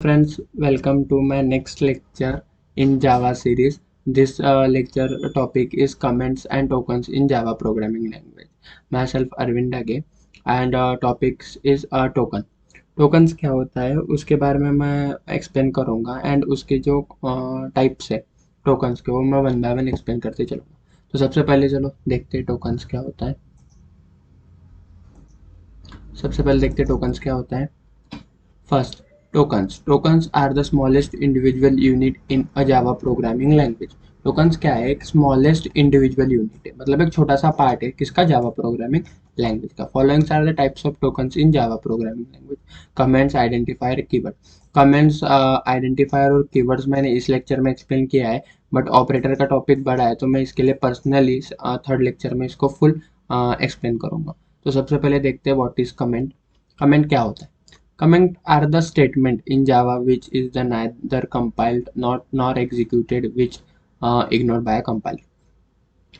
Friends, welcome to my next lecture in Java series. This lecture topic is comments and tokens in Java programming language. Myself Arvind Dage and topics is token. Tokens क्या होता है उसके बारे में मैं explain करूँगा and उसके जो टाइप्स है टोकन्स के वो मैं वन बाय वन एक्सप्लेन करते चलूँगा। तो सबसे पहले चलो देखते हैं टोकन्स क्या होता है। सबसे पहले देखते हैं टोकन्स क्या होता है। First, tokens. Tokens are the smallest individual unit in a Java programming language. Tokens क्या है? एक smallest individual unit है, मतलब एक छोटा सा पार्ट है किसका? Java programming language का. Following are the types of tokens in Java programming language. Comments, identifier, keyword. Comments, identifier और keywords मैंने इस लेक्चर में एक्सप्लेन किया है, बट ऑपरेटर का टॉपिक बड़ा है तो मैं इसके लिए पर्सनली थर्ड लेक्चर में इसको फुल एक्सप्लेन करूंगा। तो सबसे पहले देखते हैं व्हाट इज कमेंट। कमेंट क्या होता है? Comment are the statement in Java which is the neither compiled not nor executed which ignored by a compiler.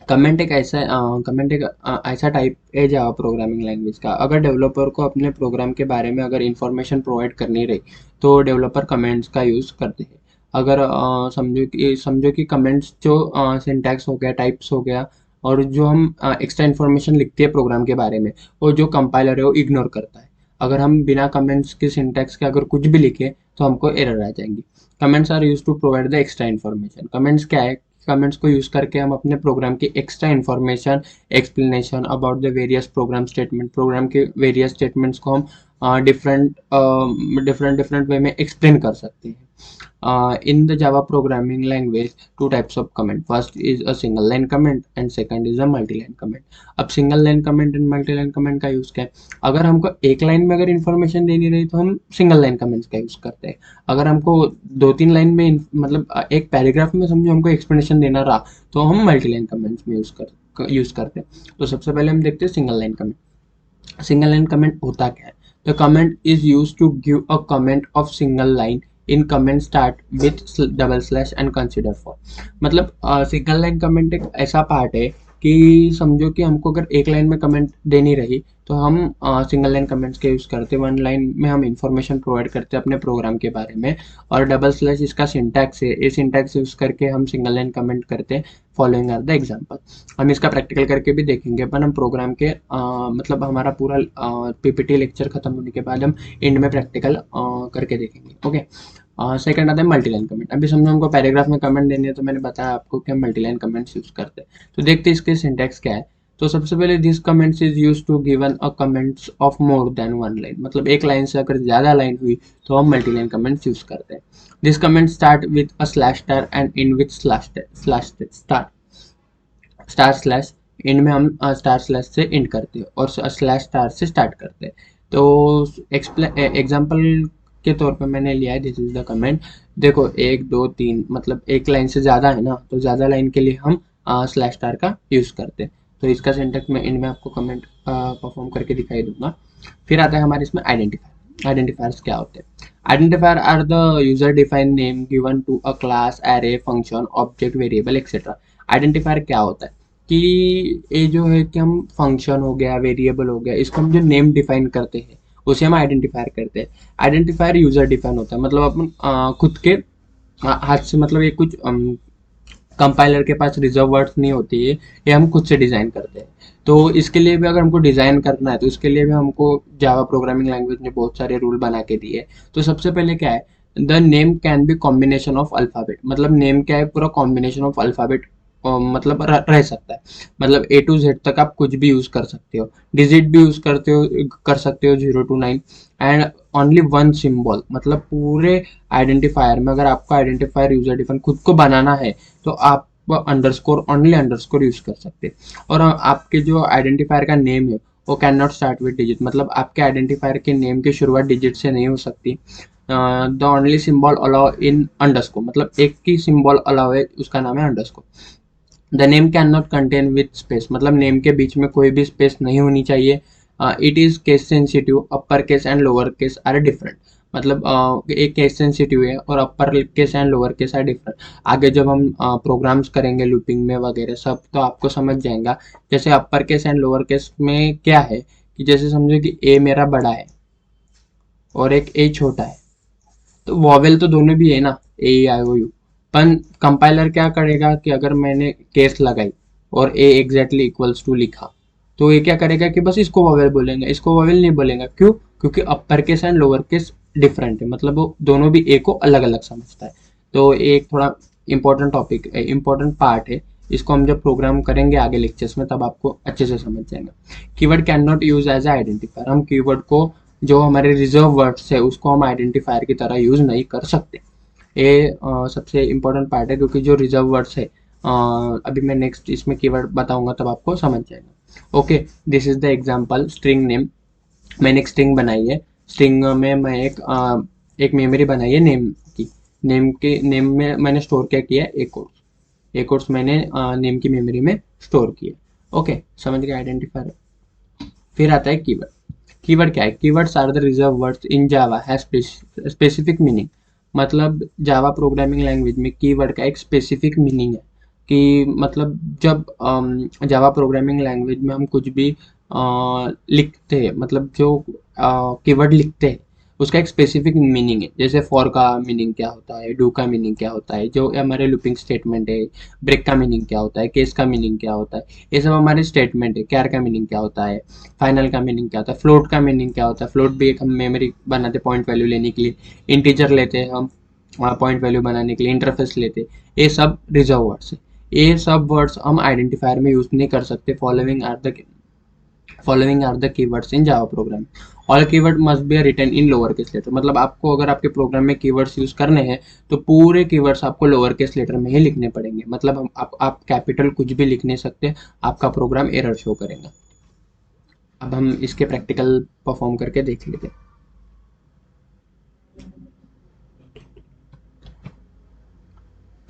Comment एक ऐसा टाइप है जावा प्रोग्रामिंग लैंग्वेज का। अगर डेवलपर को अपने प्रोग्राम के बारे में अगर इंफॉर्मेशन प्रोवाइड करनी रही तो डेवलपर कमेंट्स का यूज़ करते हैं। अगर समझो कि कमेंट्स जो सिंटैक्स हो गया, टाइप्स हो गया, और जो हम एक्स्ट्रा इन्फॉर्मेशन लिखते हैं प्रोग्राम के बारे में, वो जो कंपाइलर है वो इग्नोर करता है। अगर हम बिना कमेंट्स के सिंटैक्स के अगर कुछ भी लिखे तो हमको एरर आ जाएंगी। Comments are used to provide the extra information. Comments क्या है? कमेंट्स को यूज करके हम अपने प्रोग्राम की extra information, explanation about the various program statement, program के वेरियस स्टेटमेंट्स को हम डिफरेंट वे में एक्सप्लेन कर सकते हैं। In the Java programming language, two types of comment. First is a single line comment and second is a multi-line comment. अब single line comment and multi line comment का use क्या है? अगर हमको एक लाइन में अगर इन्फॉर्मेशन देनी रही तो हम सिंगल लाइन कमेंट्स का यूज करते हैं। अगर हमको दो तीन लाइन में मतलब एक पैराग्राफ में समझो हमको एक्सप्लेनेशन देना रहा तो हम मल्टी लाइन कमेंट्स में यूज करते हैं। तो सबसे पहले हम देखते हैं single line comment. Single line comment होता क्या है? The comment is used to give a comment of single line in comment start with double slash and consider for. मतलब सिंगल लाइन कमेंट एक ऐसा पार्ट है कि समझो कि हमको अगर एक लाइन में कमेंट देनी रही तो हम सिंगल लाइन कमेंट्स के यूज़ करते हैं। वन लाइन में हम इंफॉर्मेशन प्रोवाइड करते हैं अपने प्रोग्राम के बारे में, और डबल स्लैश इसका सिंटैक्स है, ये सिंटैक्स यूज़ करके हम सिंगल लाइन कमेंट करते हैं। Following are the example. हम इसका प्रैक्टिकल करके भी देखेंगे, पर हम प्रोग्राम के मतलब हमारा पूरा पीपीटी लेक्चर खत्म होने के बाद हम एंड में प्रैक्टिकल करके देखेंगे। ओके। सेकंड आता है मल्टी लाइन कमेंट। अभी समझो हमको पैराग्राफ में कमेंट देनी है तो मैंने बताया आपको कि हम मल्टी लाइन कमेंट्स यूज करते हैं। तो देखते हैं इसके सिंटैक्स क्या है। तो सबसे पहले this comments is used to given a comments of more than one line. मतलब एक लाइन से अगर ज्यादा लाइन हुई तो हम मल्टी लाइन कमेंट्स यूज करते हैं। This comment start with a slash star and in with slash star star slash. And में हम स्टार स्लैश से एंड करते हैं और स्लैश स्टार से स्टार्ट करते हैं। तो एग्जाम्पल के तौर पे मैंने लिया है, दिस इज द कमेंट। देखो एक दो तीन, मतलब एक लाइन से ज़्यादा है ना, तो ज़्यादा लाइन के लिए हम स्लैश स्टार का यूज़ करते हैं। तो इसका सिंटैक्स मैं एंड में आपको कमेंट परफॉर्म करके दिखाई दूंगा। फिर आता है हमारे इसमें आइडेंटिफायर। आइडेंटिफायर्स क्या होते हैं? Identifier are the user defined name given to a class, array, function, object, variable etcetera. Identifier क्या होता है कि ये जो है कि हम फंक्शन हो गया, वेरिएबल हो गया, इसको हम जो नेम डिफाइन करते हैं उसे हम आइडेंटिफायर करते हैं। आइडेंटिफायर यूजर डिफाइन होता है, मतलब अपन खुद के हाथ से, मतलब ये कुछ कंपाइलर के पास रिजर्व वर्ड्स नहीं होती है, ये हम खुद से डिजाइन करते हैं। तो इसके लिए भी अगर हमको डिजाइन करना है तो इसके लिए भी हमको जावा प्रोग्रामिंग लैंग्वेज ने बहुत सारे रूल बना के दिए। तो सबसे पहले क्या है? The name can be combination of alphabet. मतलब नेम क्या है? पूरा कॉम्बिनेशन ऑफ अल्फाबेट मतलब रह सकता है। मतलब ए टू जेड तक आप कुछ भी यूज कर सकते हो, डिजिट भी यूज कर सकते हो 0 to 9, and only one symbol. मतलब पूरे आइडेंटिफायर में अगर आपको आइडेंटिफायर यूजर डिफाइन खुद को बनाना है तो आप अंडरस्कोर, ओनली अंडरस्कोर यूज कर सकते हैं। और आपके जो आइडेंटिफायर का नेम है वो can not start with digit. मतलब आपके आइडेंटिफायर के नेम की शुरुआत डिजिट से नहीं हो सकती। The only symbol allow in underscore, मतलब एक ही सिंबल अलाउ है, उसका नाम है underscore. The name can not contain with space. मतलब नेम के बीच में कोई भी स्पेस नहीं होनी चाहिए। It is case sensitive. Upper case and lower case are different. मतलब एक केस सेंसिटिव है और upper case and lower case are different. आगे जब हम प्रोग्राम्स करेंगे लूपिंग में वगैरह सब, तो आपको समझ जाएगा। जैसे अपर केस एंड लोअर केस में क्या है कि जैसे समझो कि ए मेरा बड़ा है और एक ए छोटा है, तो वॉवेल तो दोनों भी है ना, ए आई ओ यू। पर कंपाइलर क्या करेगा कि अगर मैंने केस लगाई और ए एग्जैक्टली इक्वल्स टू लिखा, तो ये क्या करेगा कि बस इसको वॉवेल बोलेंगे, इसको वॉवेल नहीं बोलेंगा। क्यों? क्योंकि अपर case and lower case different है, मतलब वो दोनों भी ए को अलग अलग समझता है। तो ये एक थोड़ा इंपॉर्टेंट टॉपिक, इंपॉर्टेंट पार्ट है। इसको हम जब प्रोग्राम करेंगे आगे लेक्चर्स में तब आपको अच्छे से समझ जाएगा। Keyword can not use as a identifier. हम कीवर्ड को, जो हमारे रिजर्व वर्ड्स है, उसको हम आइडेंटिफायर की तरह यूज नहीं कर सकते। ये सबसे इम्पोर्टेंट पार्ट है, क्योंकि जो रिजर्व वर्ड्स है, अभी मैं नेक्स्ट इसमें कीवर्ड बताऊंगा तब आपको समझ जाएगा। Okay, this is the example string name. मैंने एक स्ट्रिंग बनाई है। स्ट्रिंग में मैं एक मेमोरी बनाई है नेम की। नेम में मैंने स्टोर क्या किया है, एक कोर्स मैंने नेम की मेमोरी में स्टोर किया। ओके, समझ गए आइडेंटिफायर। फिर आता है कीवर्ड। कीवर्ड क्या है? Keywords are the reserve words in Java has specific meaning. मतलब जावा प्रोग्रामिंग लैंग्वेज में कीवर्ड का एक स्पेसिफिक मीनिंग है। कि मतलब जब जावा प्रोग्रामिंग लैंग्वेज में हम कुछ भी लिखते हैं, मतलब जो कीवर्ड लिखते हैं उसका एक स्पेसिफिक मीनिंग है। जैसे फॉर का मीनिंग क्या होता है, डू का मीनिंग क्या होता है, जो हमारे लूपिंग स्टेटमेंट है, ब्रेक का मीनिंग क्या होता है, केस का मीनिंग क्या होता है, ये सब हमारे स्टेटमेंट है। कैर का मीनिंग क्या होता है, फाइनल का मीनिंग क्या होता है, फ्लोट का मीनिंग क्या होता है। फ्लोट भी एक हम मेमोरी बनाते पॉइंट वैल्यू लेने के लिए। इंटीजर लेते हैं हम पॉइंट वैल्यू बनाने के लिए, इंटरफेस लेते। ये सब रिजर्व वर्ड्स है। ये सब वर्ड्स हम आइडेंटिफायर में यूज नहीं कर सकते। Following are the keywords in Java program. All keyword must be written in lower case letter. मतलब आपको अगर आपके प्रोग्राम में कीवर्ड्स यूज करने हैं तो पूरे कीवर्ड्स आपको लोअर केस लेटर में ही लिखने पड़ेंगे। मतलब आप कैपिटल कुछ भी लिख नहीं सकते, आपका प्रोग्राम एरर शो करेगा। अब हम इसके प्रैक्टिकल परफॉर्म करके देख लेते हैं।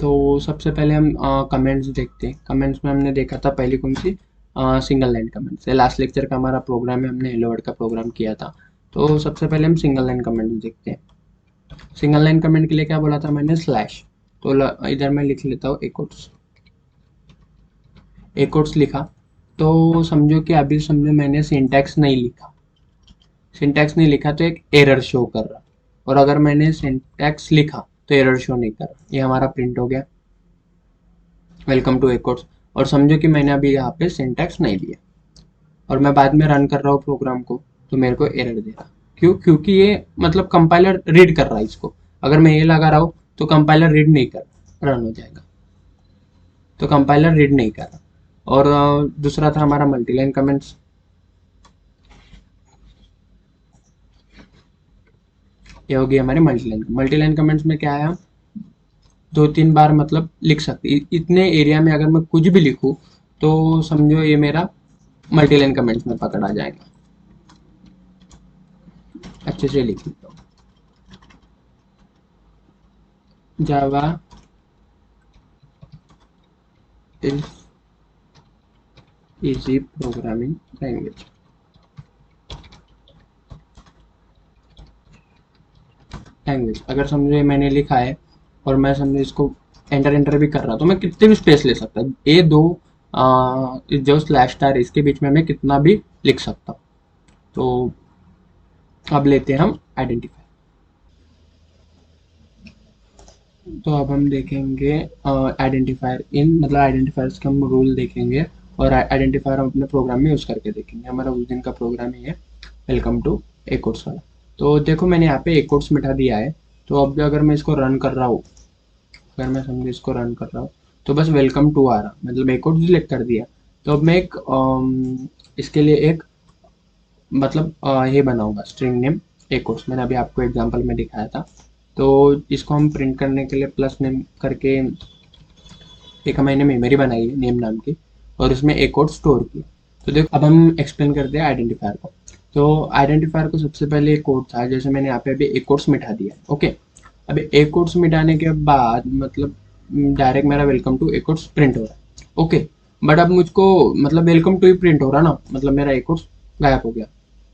तो सबसे पहले हम कमेंट्स देखते हैं। कमेंट्स में हमने देखा था पहली कौन सी, सिंगल लाइन कमेंट्स है। लास्ट लेक्चर का हमारा प्रोग्राम है, हमने हेलो वर्ड का प्रोग्राम किया था। तो सबसे पहले हम सिंगल लाइन कमेंट्स देखते हैं। सिंगल लाइन कमेंट के लिए क्या बोला था मैंने, स्लैश। तो इधर मैं लिख लेता हूँ एक कोट्स लिखा। तो समझो कि अभी समझो मैंने सिंटैक्स नहीं लिखा। सिंटैक्स नहीं लिखा तो एक एरर शो कर रहा, और अगर मैंने सिंटैक्स लिखा तो एरर शो नहीं कर रहा। ये हमारा प्रिंट हो गया, वेलकम टू एक कोर्स। और समझो कि मैंने अभी यहाँ पे सिंटैक्स नहीं दिया और मैं बाद में रन कर रहा हूँ प्रोग्राम को, तो मेरे को एरर दे रहा। क्यों? क्योंकि ये मतलब कंपाइलर रीड कर रहा है इसको। अगर मैं ये लगा रहा हूँ तो कंपाइलर रीड नहीं कर रहा, रन हो जाएगा। तो कंपाइलर रीड नहीं कर रहा। और दूसरा था हमारा मल्टीलाइन कमेंट्स। ये होगी हमारे मल्टीलाइन कमेंट्स में क्या है, दो तीन बार मतलब लिख सकते। इतने एरिया में अगर मैं कुछ भी लिखूं तो समझो ये मेरा मल्टीलाइन कमेंट्स में पकड़ा जाएगा। अच्छे से लिख लेता हूँ। Java is easy programming language. अगर समझो ये मैंने लिखा है और मैं समझो इसको एंटर एंटर भी कर रहा तो मैं कितने भी स्पेस ले सकता। ये दो जो स्लैश स्टार इसके बीच में मैं कितना भी लिख सकता हूँ। तो अब लेते हैं हम आइडेंटिफायर। तो अब हम देखेंगे आइडेंटिफायर इन, मतलब आइडेंटिफायर्स के हम रूल देखेंगे और आइडेंटिफायर हम अपने प्रोग्राम में यूज़ करके देखेंगे। हमारा उस दिन का प्रोग्राम ही है वेलकम टू ए कोर्स वाला। तो देखो मैंने यहाँ पे ए कोर्स मिटा दिया है। तो अब अगर मैं इसको रन कर रहा हूँ, अगर मैं समझो इसको रन कर रहा हूँ तो बस वेलकम टू आ रहा, मतलब ए कोर्स सिलेक्ट कर दिया। तो अब मैं एक इसके लिए एक मतलब ये बनाऊंगा स्ट्रिंग नेम ए कोर्स। मैंने अभी आपको एग्जांपल में दिखाया था। तो इसको हम प्रिंट करने के लिए प्लस नेम करके एक मैंने मेमोरी बनाई है नेम नाम की, और उसमें एक कोड स्टोर किया। तो देखो अब हम एक्सप्लेन करते हैं आइडेंटिफायर को। तो आइडेंटिफायर को सबसे पहले एक कोड था, जैसे मैंने यहाँ पे अभी एक कोड्स मिटा दिया है। ओके, अभी एक कोड्स मिटाने के बाद मतलब डायरेक्ट मेरा वेलकम टू एक कोड्स प्रिंट हो रहा है। ओके, बट अब मुझको मतलब वेलकम टू ही प्रिंट हो रहा ना, मतलब मेरा एक कोड्स गायब हो गया।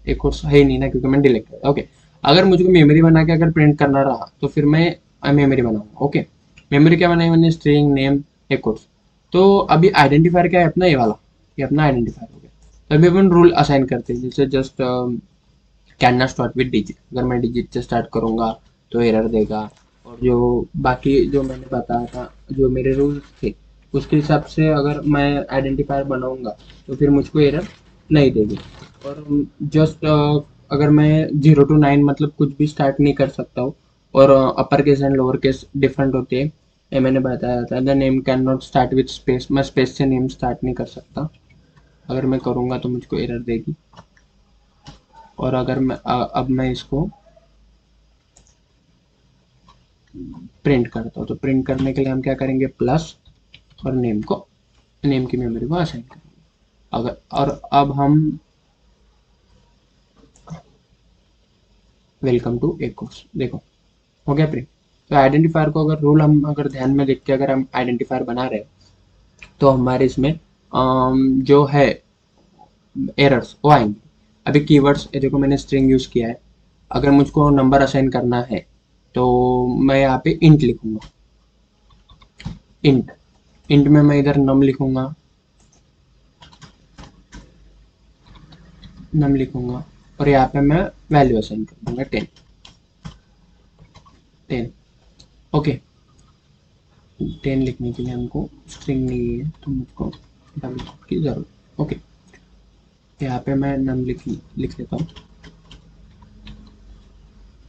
एक कोड्स है ही नहीं ना, क्योंकि मैंने डिलीट कर दिया। ओके, अगर मुझको मेमोरी बना के अगर प्रिंट करना रहा तो फिर मैं मेमोरी बनाऊंगा। ओके, मेमोरी क्या बनाई मैंने, स्ट्रिंग नेम एक कोर्स। तो अभी आइडेंटिफायर क्या है अपना, ये वाला, ये अपना आइडेंटिफायर हो गया। तो अभी अपन रूल असाइन करते हैं, जैसे just can not start with digit. अगर मैं डिजिट से स्टार्ट करूंगा तो एरर देगा। और जो बाकी जो मैंने बताया था, जो मेरे रूल्स थे उसके हिसाब से अगर मैं आइडेंटिफायर बनाऊंगा तो फिर मुझको एरर नहीं देगी। और जस्ट अगर मैं 0 to 9 मतलब कुछ भी स्टार्ट नहीं कर सकता हूँ। और upper case and lower case different होते हैं, ये मैंने बताया था। The name can not start with space, मैं स्पेस से नेम स्टार्ट नहीं कर सकता, अगर मैं करूँगा तो मुझको एरर देगी। और अगर मैं अब मैं इसको प्रिंट करता हूँ, तो प्रिंट करने के लिए हम क्या करेंगे, प्लस और नेम की मेमोरी को असाइन करेंगे। अगर और अब हम वेलकम टू ए कोर्स, देखो हो गया प्रिंट। तो आइडेंटिफायर को अगर रूल हम अगर ध्यान में देख के अगर हम आइडेंटिफायर बना रहे हैं तो हमारे इसमें जो है एरर्स वो आएंगे। अभी कीवर्ड्स, ये देखो मैंने स्ट्रिंग यूज किया है। अगर मुझको नंबर असाइन करना है तो मैं यहाँ पे इंट लिखूंगा। इंट इंट में मैं इधर नम लिखूंगा और यहाँ पे मैं वैल्यू असाइन कर दूंगा 10। ओके, 10 लिखने के लिए हमको स्ट्रिंग नहीं है तो मुझको डबल की जरूरत। ओके, यहाँ पे मैं नम लिख लेता हूँ।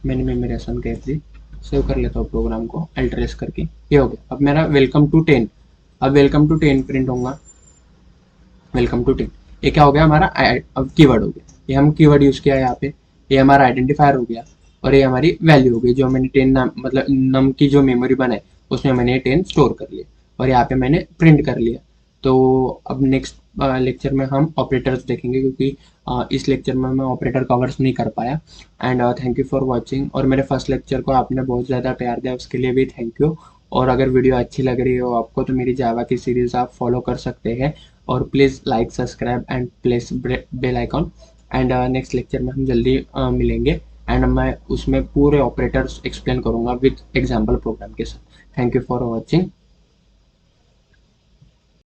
मैंने मेमोरी असाइन कर दी, सेव कर लेता हूँ प्रोग्राम को अल्टर करके। ये हो गया। अब मेरा वेलकम टू 10, अब वेलकम टू 10 प्रिंट होगा। वेलकम टू 10, ये क्या हो गया हमारा, अब कीवर्ड हो गया। ये हम कीवर्ड यूज किया है यहाँ पे, ये हमारा आइडेंटिफायर हो गया। और ये हमारी वैल्यू हो गई, जो मैंने 10 नाम मतलब नम की जो मेमोरी बनाई उसमें मैंने 10 स्टोर कर लिया और यहाँ पे मैंने प्रिंट कर लिया। तो अब नेक्स्ट लेक्चर में हम ऑपरेटर्स देखेंगे, क्योंकि इस लेक्चर में मैं ऑपरेटर कवर्स नहीं कर पाया। And thank you for watching. और मेरे फर्स्ट लेक्चर को आपने बहुत ज़्यादा प्यार दिया, उसके लिए भी थैंक यू। और अगर वीडियो अच्छी लग रही हो आपको तो मेरी जावा की सीरीज़ आप फॉलो कर सकते हैं। और please like subscribe and place bell icon. And next lecture में हम जल्दी मिलेंगे। एंड मैं उसमें पूरे ऑपरेटर्स एक्सप्लेन करूंगा विद एग्जाम्पल प्रोग्राम के साथ। Thank you for watching.